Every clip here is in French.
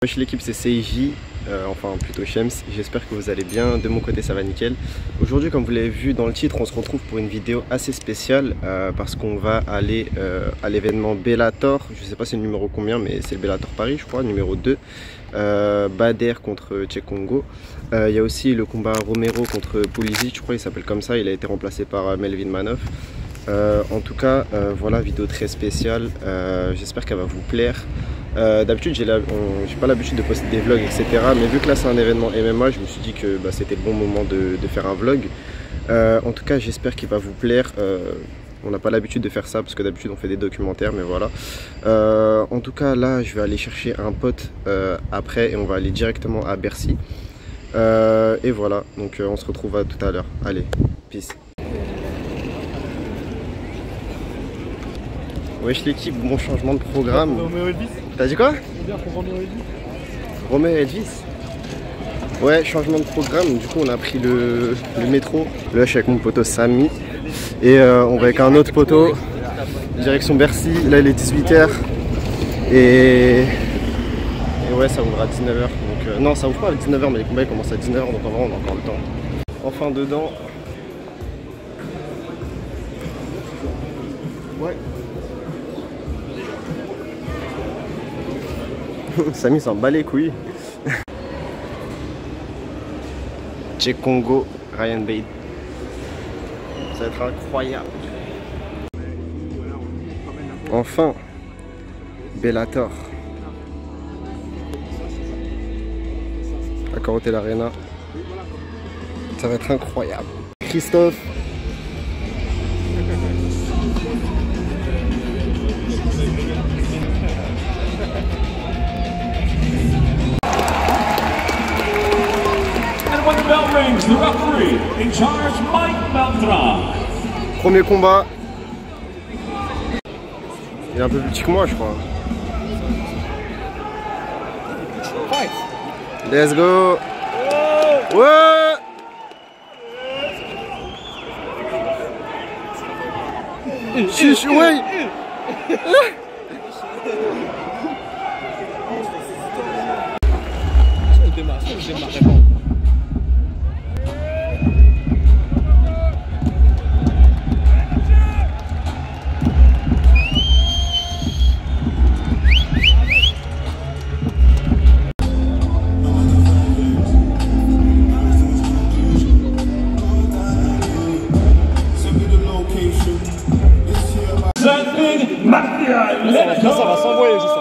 Wesh l'équipe, c'est CIJ, enfin plutôt Shems, j'espère que vous allez bien, de mon côté ça va nickel. Aujourd'hui, comme vous l'avez vu dans le titre, on se retrouve pour une vidéo assez spéciale parce qu'on va aller à l'événement Bellator, je sais pas c'est le numéro combien mais c'est le Bellator Paris je crois, numéro 2, Bader contre Tchekongo. Il y a aussi le combat Romero contre Pulisic, je crois il s'appelle comme ça, il a été remplacé par Melvin Manoff. En tout cas, voilà, vidéo très spéciale, j'espère qu'elle va vous plaire. D'habitude j'ai pas l'habitude de poster des vlogs etc, mais vu que là c'est un événement MMA, je me suis dit que c'était le bon moment de faire un vlog. En tout cas j'espère qu'il va vous plaire. On n'a pas l'habitude de faire ça parce que d'habitude on fait des documentaires, mais voilà. En tout cas là je vais aller chercher un pote après et on va aller directement à Bercy. Et voilà, donc on se retrouve à tout à l'heure. Allez, peace. Wesh l'équipe, bon changement de programme. T'as dit quoi? Roméo et Elvis. Ouais, changement de programme, du coup on a pris le métro. Là je suis avec mon poteau Samy. Et on va avec un autre poteau, direction Bercy. Là il est 18 h. Et ouais, ça ouvrira à 19 h. Donc, non, ça ouvre pas à 19 h, mais les combats ils commencent à 19 h, donc en vrai on a encore le temps. Enfin dedans. Ouais. Samy s'en bat les couilles. Tchekongo, Ryan Bader. Ça va être incroyable. Enfin, Bellator. À Carotel Arena. Ça va être incroyable. Christophe. The referee in charge, Mike Beltran. Premier combat. Il est un peu plus petit que moi, je crois. Let's go. Ouais. Chiche, ouais. Ça va s'envoyer, c'est ça.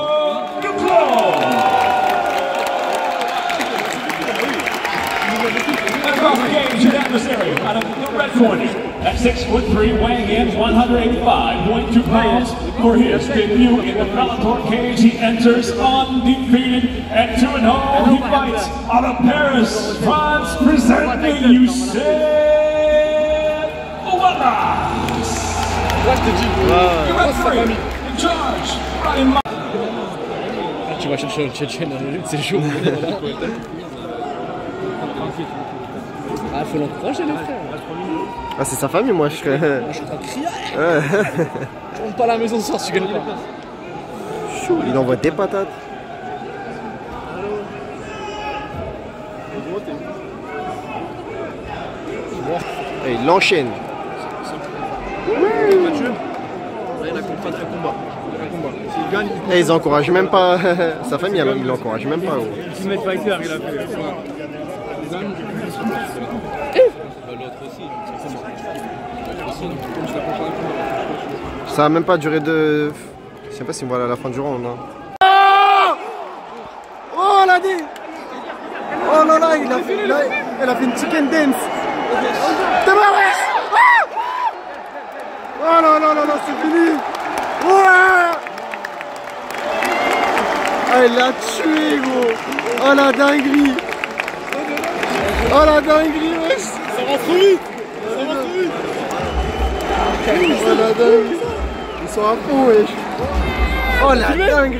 Across the cage, your adversary out of the red corner at 6'3", weighing in 185.2 pounds. For his debut in the Bellator cage, he enters undefeated at 2-0. He fights out of Paris, France, presenting Youssef Ouadas. Là je te dis, In charge, Ryan Manoff. ah, tu vas chercher un Tchétchène dans la lutte, c'est chaud. Ah, faut l'encourager le frère. Ah, c'est sa famille, moi je serais. Moi je suis en train de crier. Tu rentres pas à la maison ce soir si tu gagnes pas. Chou, il envoie des patates. Et il l'enchaîne. Et ils encouragent même pas sa famille, alors il l'encourage même pas. Ultimate Fighter, il a fait. Ça a même pas duré de. Je sais pas si on va à la fin du round. Hein. Oh la dit. Oh là là, elle a fait une chicken dance. Oh là là là là, c'est fini. Ouais. Ah, il l'a tué gros. Oh la dinguerie. Oh la dinguerie, wesh. Ça va trop vite. Ça va trop vite. Oh la dinguerie. Ils sont à fond, wesh. Oh la dinguerie.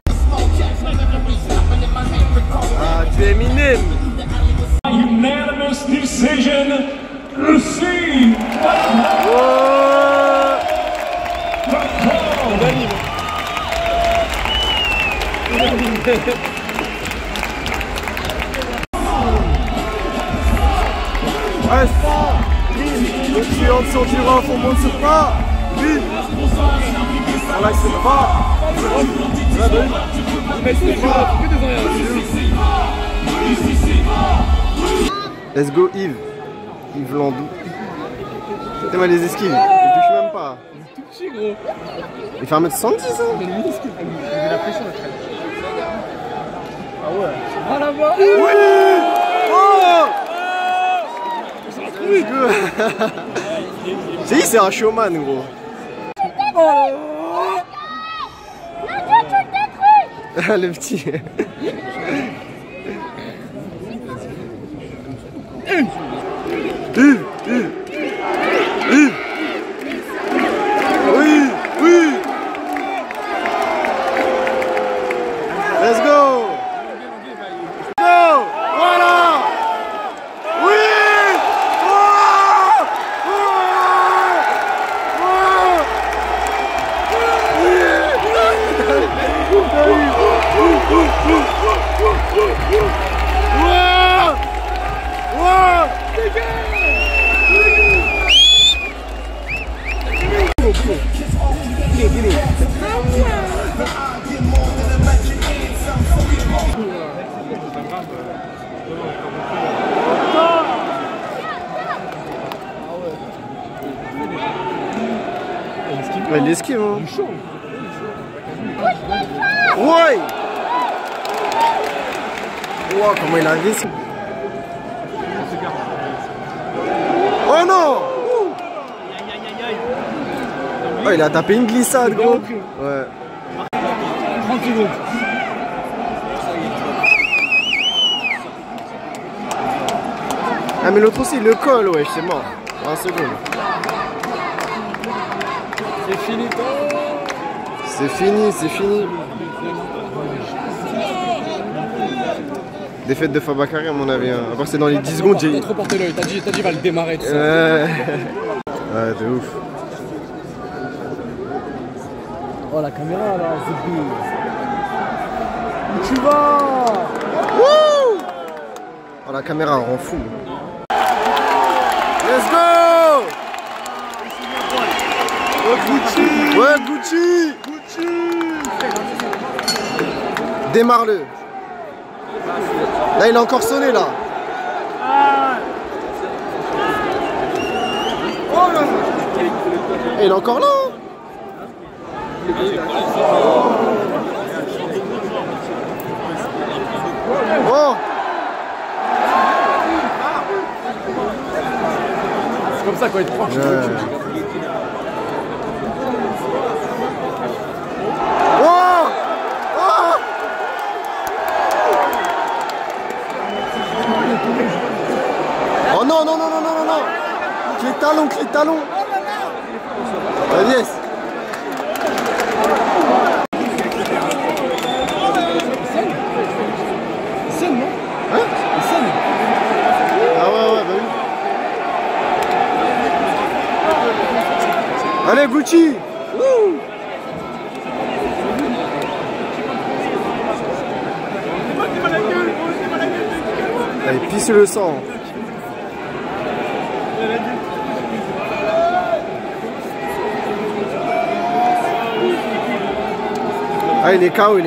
Ah, tu es Eminem. Unanimous decision, Lucy. Reste. Au-dessus, en dessous du ref, on monte sur pas. Vite. On l'accélère pas. Let's go Yves. Yves Landou. T'es mal les esquives. Il touche même pas. Tout petit, gros. Il fait 1m70 hein. Il a la pression là. Ah ouais. Ah là-bas. Oui. Oh. Let's go. J'ai dit c'est un showman gros. Le petit. Oui, oui. Let's go. Go. Voilà. Oui. Oh. Il esquive hein. Ouais. Wow, comment il a visé. Oh non. Oh, il a tapé une glissade gros. Ouais. 30 secondes. Ah mais l'autre aussi il le colle ouais, c'est mort. 1 seconde. C'est fini. C'est fini, c'est fini. Défaite de Fabakary à mon avis. Hein. À part c'est dans les 10 secondes. T'as trop porté l'œil, t'as dit il va le démarrer tout ça. Ouais, de ouf. Oh la caméra là, c'est beau. Où tu vas? Wouh! Oh la caméra rend fou. Let's go! Oh Gucci! Ouais Gucci! Gucci! Démarre-le. Là il a encore sonné là. Oh là! Et il est encore là. Oh! C'est comme ça quand il te prend. Oh! Oh! Oh non, non, non, non, non, non, non! Clé de talon! Ah, yes! Scène, non? Hein? Scène. Ah ouais, ouais, bah oui. Allez, Gucci! Wouh! Allez, pisse le sang. Ah, il est KO, il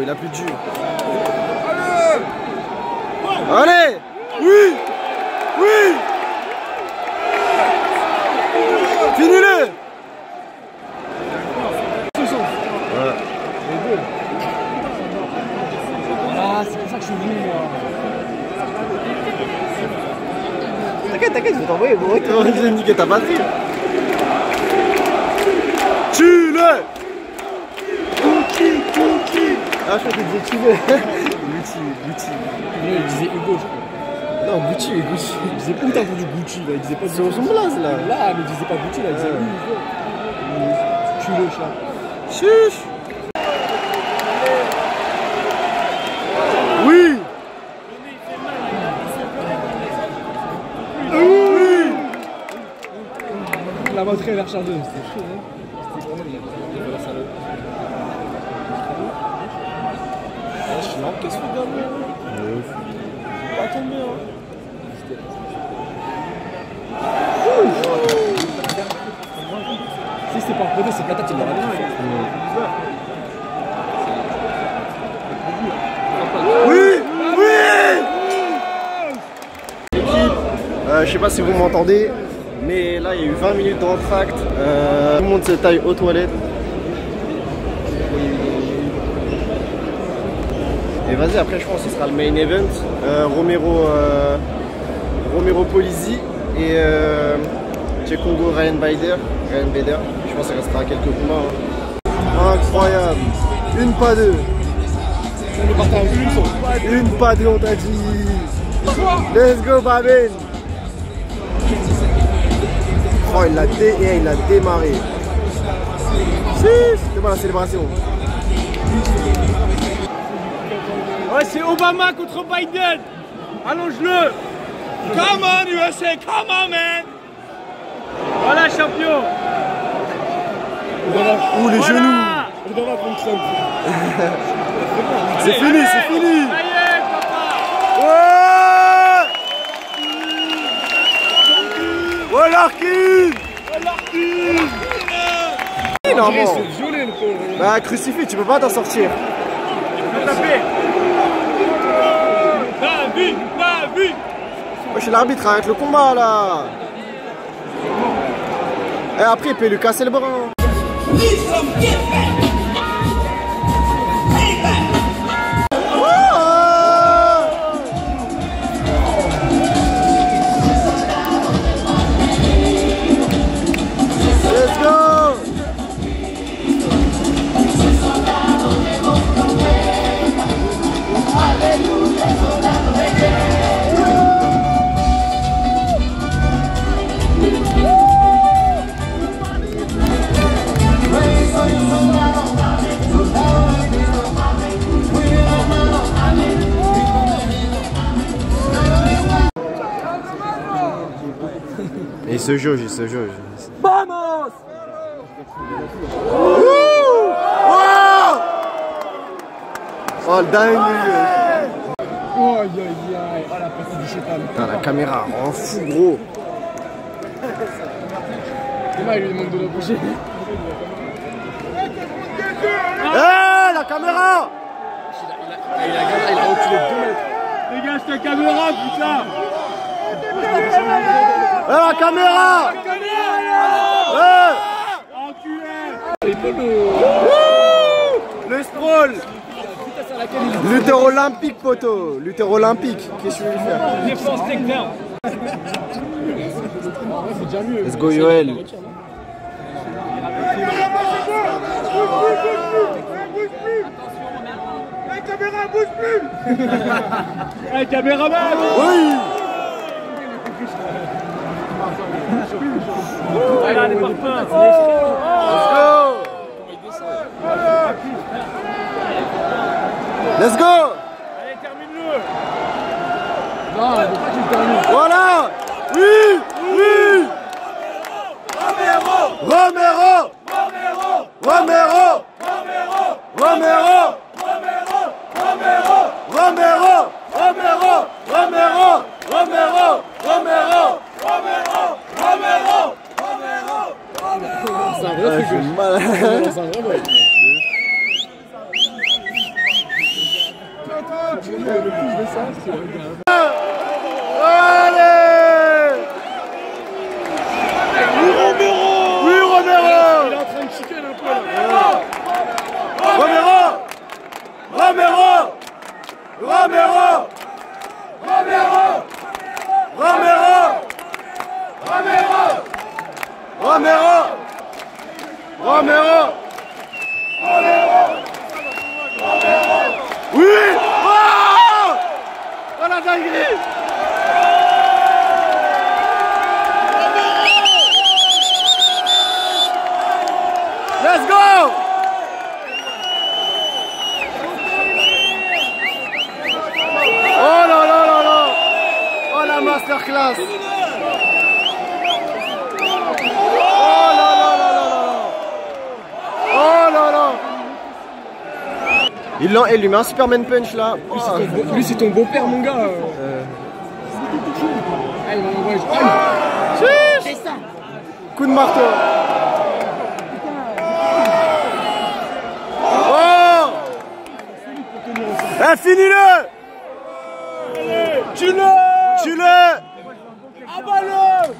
a plus de jus. Allez! Oui! Oui! Finis-le! Ah, c'est pour ça que je suis venu moi. T'inquiète, je vais t'envoyer, bon, je vais niquer ta batterie. Tue-le! Gucci! Ah, je crois qu'il disait tue-le. Gucci. Non, il disait Hugo, je crois. Non, Gucci. Il disait où t'as entendu Gucci là? Il disait pas C'est au son blaze là. Là, mais il disait pas Gucci là, il disait Hugo. Tue le chat. Chuch! Oui! Oui! La batterie elle a rechargé, c'était chaud hein. Je suis là, qu'est-ce que tu fais? Pas tombé hein. Côté, c'est patate, il l'aura bien fait. Oui, oui. Je sais pas si vous m'entendez, mais là il y a eu 20 minutes d'entracte. Tout le monde se taille aux toilettes. Et vas-y, après je pense que ce sera le main event. Romero Polizzi et Congo Ryan Bader. Je pense que ça restera quelques combats. Hein. Incroyable. Une pas deux. Une pas deux, on t'a dit. Let's go, Babin. Oh, il a démarré. C'était pas la célébration. Ouais, c'est Obama contre Biden. Allonge-le. Come on USA, come on man. Voilà champion. Ouh les genoux. C'est fini, c'est fini. Ouais. Oh Larkin. Normalement. Bah crucifix, tu peux pas t'en sortir. Je suis l'arbitre, arrête le combat là. Et après il peut lui casser le bras. Let's go. Il se jauge, il se jauge. Vamos! Oh le dingue! Oh aïe aïe aïe, oh la petite du chétan. Putain, la caméra rend fou gros. Dommage, il lui demande de la bouger. Hé, la caméra! Il a reculé 2 mètres. Dégage ta caméra, putain! Hé, la caméra! Le sprawl! Lutteur olympique, poteau! Lutteur olympique! Qu'est-ce que tu veux lui faire? Défense takedown! C'est déjà mieux. Let's go, Yoel! La caméra bouge plus! La caméraman! Oui! Voilà les parfums! Let's go! Let's go! Allez, termine-le! Non, il faut pas qu'il termine. Voilà! Oui! Oui! Romero! Romero! Romero! Romero! Romero! Romero! Romero! Romero! Romero! Romero! Romero! C'est un vrai truc. C'est un vrai truc. Le plus de ça, c'est le gars. Allez! Oui, Romero! Oui, Romero! Il est en train de chicken un peu là. Romero! Romero! Romero! Romero! Romero! Romero! Romero! Romero! Oui! Oh! Oh la dinguerie! Let's go! Oh là là là là! Oh la masterclass! Oh là là là là là! Oh là là! Il lui met un Superman punch là. Oh. Lui c'est ton beau-père mon gars. Ah il va m'envoyer. Coup de marteau. Eh, finis-le! Tue-le! Tue-le! Abats-le!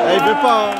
Eh, il veut pas, hein.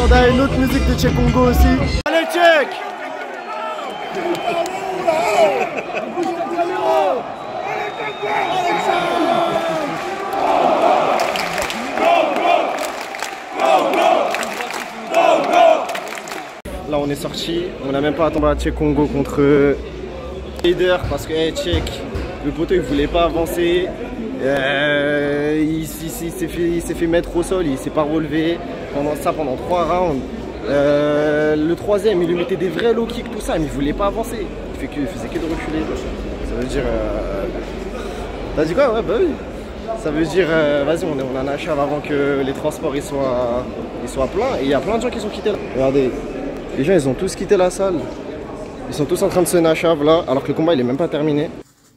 On a une autre musique de Check Congo aussi. Allez, Check! Là, on est sorti. On n'a même pas attendu à Check Congo contre Leader parce que hey, Check, le poteau il voulait pas avancer. Il s'est fait mettre au sol, il s'est pas relevé pendant 3 rounds. Le troisième, il lui mettait des vrais low kicks, tout ça, mais il voulait pas avancer. Il faisait que de reculer. Ça veut dire. T'as dit quoi? Ouais, bah oui. Ça veut dire, vas-y, on en achève avant que les transports ils soient pleins. Et il y a plein de gens qui sont quittés là. Regardez, les gens ils ont tous quitté la salle. Ils sont tous en train de se nachave là, alors que le combat il est même pas terminé.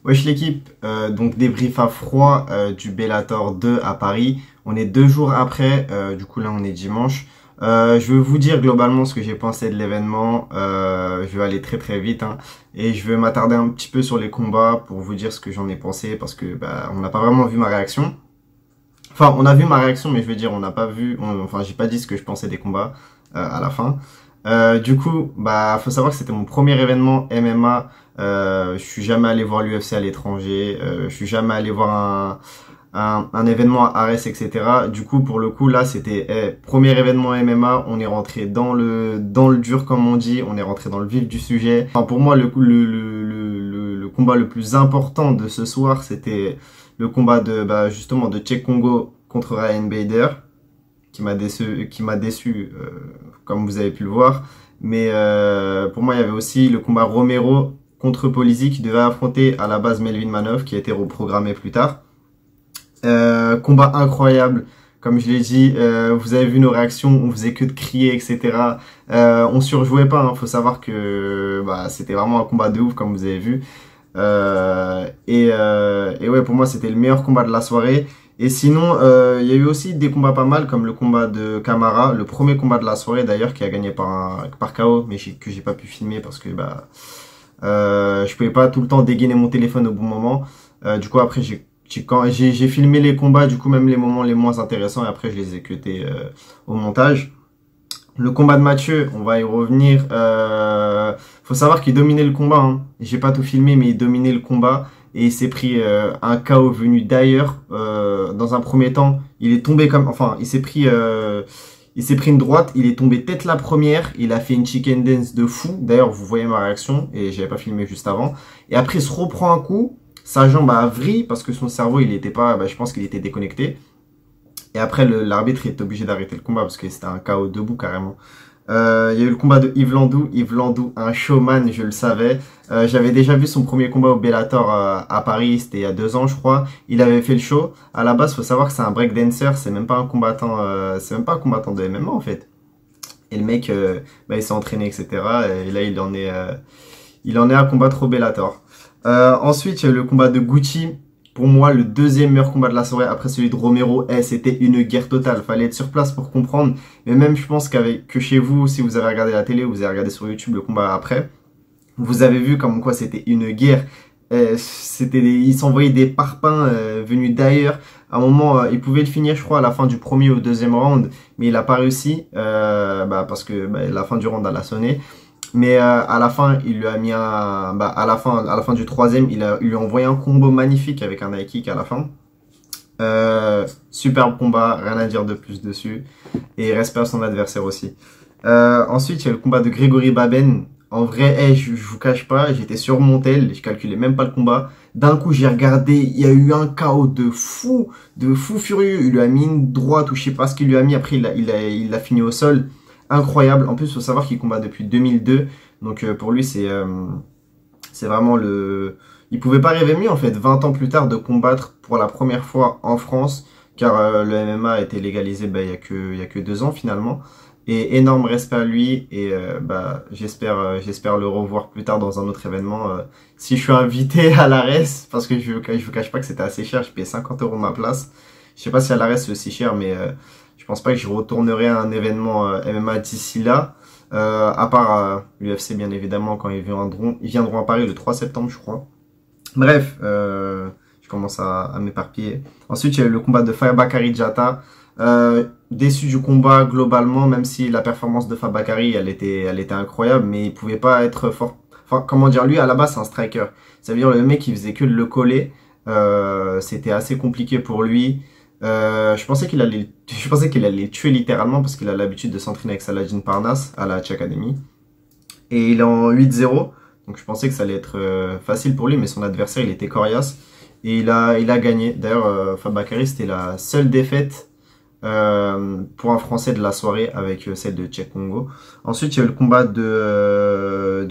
Wesh l'équipe, donc débrief à froid du Bellator 2 à Paris. On est 2 jours après, du coup là on est dimanche. Je vais vous dire globalement ce que j'ai pensé de l'événement. Je vais aller très vite hein, et je vais m'attarder un petit peu sur les combats pour vous dire ce que j'en ai pensé parce que bah, on n'a pas vraiment vu ma réaction. Enfin on a vu ma réaction mais je veux dire on n'a pas vu, enfin j'ai pas dit ce que je pensais des combats à la fin. Du coup, bah, faut savoir que c'était mon premier événement MMA. Je suis jamais allé voir l'UFC à l'étranger. Je suis jamais allé voir un événement à Arès, etc. Du coup, pour le coup, là, c'était premier événement MMA. On est rentré dans le dur, comme on dit. On est rentré dans le vif du sujet. Enfin, pour moi, le combat le plus important de ce soir, c'était le combat de, bah, justement, de Check Congo contre Ryan Bader, qui m'a déçu, comme vous avez pu le voir. Mais pour moi, il y avait aussi le combat Romero contre Polizzi qui devait affronter à la base Melvin Manhoef, qui a été reprogrammé plus tard. Combat incroyable, comme je l'ai dit, vous avez vu nos réactions, on faisait que de crier, etc. On surjouait pas, hein. Faut savoir que bah, c'était vraiment un combat de ouf, comme vous avez vu. Et ouais, pour moi, c'était le meilleur combat de la soirée. Et sinon, il y a eu aussi des combats pas mal, comme le combat de Camara, le premier combat de la soirée d'ailleurs, qui a gagné par KO, mais que j'ai pas pu filmer parce que bah, je pouvais pas tout le temps dégainer mon téléphone au bon moment. Du coup, après, j'ai filmé les combats, du coup, même les moments les moins intéressants, et après, je les ai cutés au montage. Le combat de Mathieu, on va y revenir. Faut savoir qu'il dominait le combat, hein. J'ai pas tout filmé, mais il dominait le combat. Et il s'est pris un KO venu d'ailleurs. Dans un premier temps, il est tombé comme... Enfin, il s'est pris une droite, il est tombé tête la première. Il a fait une chicken dance de fou. D'ailleurs, vous voyez ma réaction. Et j'avais pas filmé juste avant. Et après, il se reprend un coup. Sa jambe a vrillé parce que son cerveau, il était pas... Bah, je pense qu'il était déconnecté. Et après, l'arbitre est obligé d'arrêter le combat parce que c'était un KO debout carrément. Il y a eu le combat de Yves Landou. Yves Landou, un showman, je le savais. J'avais déjà vu son premier combat au Bellator à Paris, c'était il y a 2 ans je crois. Il avait fait le show. À la base, faut savoir que c'est un breakdancer, c'est même pas un combattant, de MMA en fait. Et le mec, bah, il s'est entraîné, etc. Et là, il en est à combattre au Bellator. Ensuite, il y a eu le combat de Gucci pour moi, le deuxième meilleur combat de la soirée après celui de Romero. C'était une guerre totale. Fallait être sur place pour comprendre. Mais même, je pense que chez vous, si vous avez regardé la télé ou vous avez regardé sur YouTube le combat après, vous avez vu comme quoi c'était une guerre. Ils s'envoyaient des parpaings venus d'ailleurs. À un moment, il pouvait le finir, je crois, à la fin du premier ou deuxième round, mais il a pas réussi parce que la fin du round elle a sonné. Mais à la fin, il lui a mis à la fin du troisième, il lui a envoyé un combo magnifique avec un high kick à la fin. Superbe combat, rien à dire de plus dessus. Et respect à son adversaire aussi. Ensuite, il y a le combat de Grégory Baben. En vrai, je vous cache pas, j'étais sur mon tel, je calculais même pas le combat. D'un coup, j'ai regardé, il y a eu un KO de fou furieux. Il lui a mis une droite ou je sais pas ce qu'il lui a mis. Après, il a fini au sol. Incroyable. En plus, il faut savoir qu'il combat depuis 2002. Donc, pour lui, c'est vraiment le... Il pouvait pas rêver mieux, en fait, 20 ans plus tard, de combattre pour la première fois en France. Car le MMA a été légalisé il y a que 2 ans, finalement. Et énorme respect à lui et j'espère le revoir plus tard dans un autre événement. Si je suis invité à l'ARES, parce que je vous cache pas que c'était assez cher, je payais 50 € ma place. Je sais pas si à l'ARES c'est aussi cher, mais je pense pas que je retournerai à un événement MMA d'ici là. À part l'UFC bien évidemment quand ils viendront à Paris le 3 septembre je crois. Bref, je commence à m'éparpiller. Ensuite il y a eu le combat de Fabakary Diatta. Déçu du combat globalement, même si la performance de Fabakary elle était incroyable, mais il pouvait pas être fort. Enfin, comment dire, lui à la base c'est un striker. Ça veut dire le mec il faisait que de le coller. C'était assez compliqué pour lui. Je pensais qu'il allait le tuer littéralement parce qu'il a l'habitude de s'entraîner avec Saladin Parnasse à la Hatch Academy. Et il est en 8-0, donc je pensais que ça allait être facile pour lui, mais son adversaire il était coriace et il a gagné. D'ailleurs, Fabakary c'était la seule défaite pour un Français de la soirée avec celle de Cheick Kongo. Ensuite, il y a eu le combat de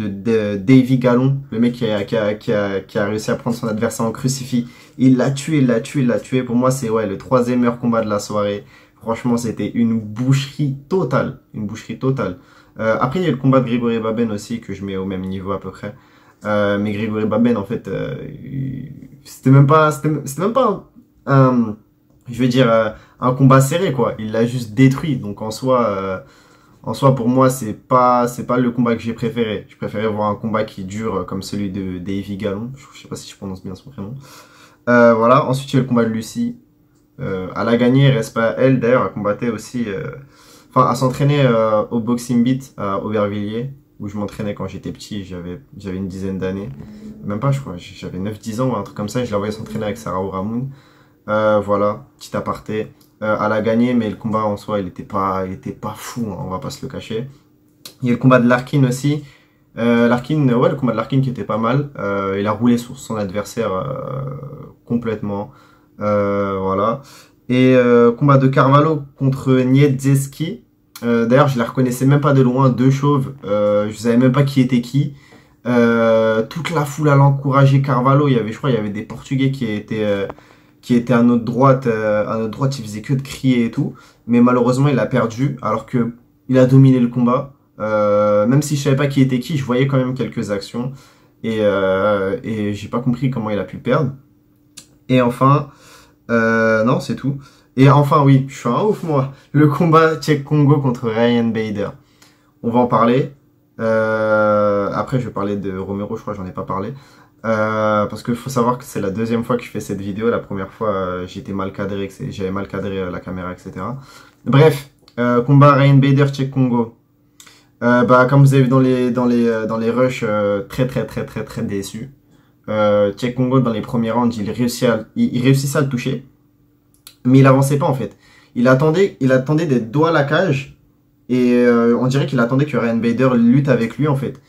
Davy Gallon, le mec qui a réussi à prendre son adversaire en crucifix. Il l'a tué. Pour moi, c'est le 3e meilleur combat de la soirée. Franchement, c'était une boucherie totale. Après, il y a eu le combat de Grégory Baben aussi, que je mets au même niveau à peu près. Mais Grégory Baben, en fait, c'était même pas je veux dire, un combat serré, quoi. Il l'a juste détruit. Donc, en soi, pour moi, c'est pas le combat que j'ai préféré. Je préférais voir un combat qui dure comme celui de Davy Gallon. Je sais pas si je prononce bien son prénom. Voilà. Ensuite, il y a le combat de Lucie. Elle a gagné, respect à elle. D'ailleurs, elle combattait aussi, à s'entraîner au Boxing Beat à Aubervilliers, où je m'entraînais quand j'étais petit. J'avais une dizaine d'années. Même pas, je crois. J'avais 9-10 ans ou un truc comme ça. Et je la voyais s'entraîner avec Sarah Ouramoun. Voilà, petit aparté. Elle a gagné, mais le combat en soi, il était pas fou, hein, on va pas se le cacher. Il y a le combat de Larkin aussi. Le combat de Larkin qui était pas mal. Il a roulé sur son adversaire complètement. Voilà. Et combat de Carvalho contre Niedzeski. D'ailleurs, je la reconnaissais même pas de loin, 2 chauves. Je savais même pas qui était qui. Toute la foule a encouragé Carvalho. Je crois, il y avait des Portugais qui était à notre droite, il faisait que de crier et tout. Mais malheureusement, il a perdu, alors que il a dominé le combat. Même si je savais pas qui était qui, je voyais quand même quelques actions. Et j'ai pas compris comment il a pu perdre. Et enfin, non, c'est tout. Et enfin, oui, je suis un ouf, moi. Le combat Cheick Kongo contre Ryan Bader. On va en parler. Après, je vais parler de Romero, je crois que j'en ai pas parlé. Parce qu'il faut savoir que c'est la 2e fois que je fais cette vidéo. La première fois, j'étais mal cadré, j'avais mal cadré la caméra, etc. Bref, combat Ryan Bader, Cheick Kongo. Comme vous avez vu dans les rushs, très déçu. Cheick Kongo dans les premiers rounds, il réussissait à le toucher, mais il avançait pas en fait. Il attendait des doigts à la cage et on dirait qu'il attendait que Ryan Bader lutte avec lui en fait.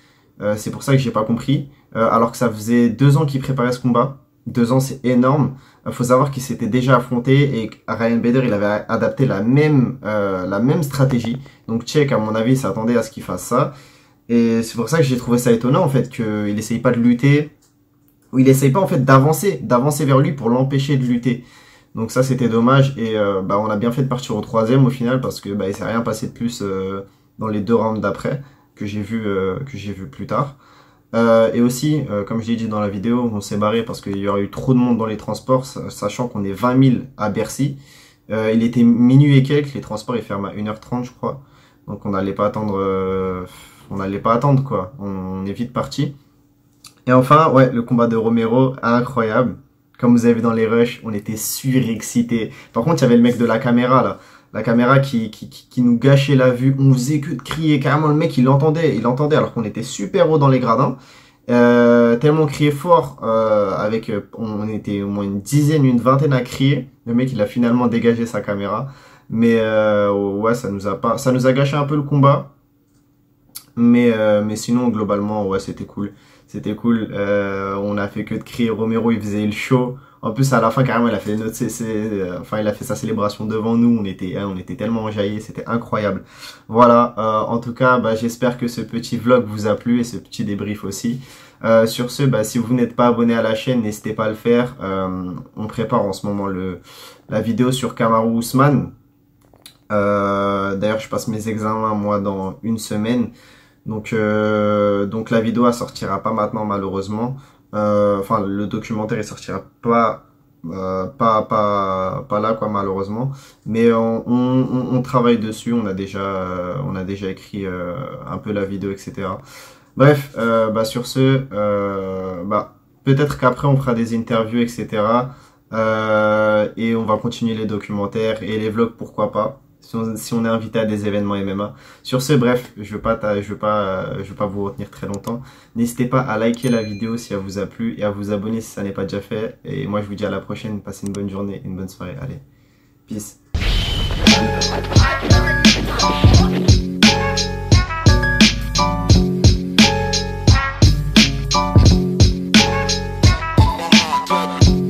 C'est pour ça que j'ai pas compris. Alors que ça faisait 2 ans qu'il préparait ce combat. 2 ans, c'est énorme. Faut savoir qu'il s'était déjà affronté et Ryan Bader, il avait adapté la même stratégie. Donc Cheick, à mon avis, s'attendait à ce qu'il fasse ça. Et c'est pour ça que j'ai trouvé ça étonnant, en fait, qu'il essaye pas de lutter. Ou il essaye pas, en fait, d'avancer vers lui pour l'empêcher de lutter. Donc ça, c'était dommage. Et on a bien fait de partir au 3e au final parce que il s'est rien passé de plus dans les 2 rounds d'après que j'ai vu plus tard. Et aussi, comme je l'ai dit dans la vidéo, on s'est barré parce qu'il y aurait eu trop de monde dans les transports, sachant qu'on est 20 000 à Bercy. Il était minuit et quelques, les transports ils ferment à 1h30 je crois. Donc on n'allait pas attendre, quoi. On est vite parti. Et enfin, ouais, le combat de Romero, incroyable. Comme vous avez vu dans les rushs, on était surexcités. Par contre, il y avait le mec de la caméra là. La caméra qui nous gâchait la vue. On faisait que de crier. Carrément, le mec, il entendait alors qu'on était super haut dans les gradins. Tellement on criait fort, on était au moins une dizaine, une vingtaine à crier. Le mec, il a finalement dégagé sa caméra. Mais ouais, ça nous a gâché un peu le combat. Mais sinon, globalement, ouais, c'était cool. C'était cool. On a fait que de crier. Romero, il faisait le show. En plus, à la fin, carrément, il a fait il a fait sa célébration devant nous. On était tellement enjaillés. C'était incroyable. Voilà. En tout cas, j'espère que ce petit vlog vous a plu et ce petit débrief aussi. Sur ce, si vous n'êtes pas abonné à la chaîne, n'hésitez pas à le faire. On prépare en ce moment la vidéo sur Kamaru Usman. D'ailleurs, je passe mes examens, moi, dans une semaine. Donc la vidéo, elle sortira pas maintenant, malheureusement. Enfin, le documentaire, il sortira pas là, quoi, malheureusement. Mais on travaille dessus. On a déjà écrit un peu la vidéo, etc. Bref, sur ce, peut-être qu'après on fera des interviews, etc. Et on va continuer les documentaires et les vlogs, pourquoi pas, si on est invité à des événements MMA. Sur ce, bref, je veux pas vous retenir très longtemps. N'hésitez pas à liker la vidéo si elle vous a plu et à vous abonner si ça n'est pas déjà fait. Et moi, je vous dis à la prochaine. Passez une bonne journée, une bonne soirée. Allez, peace.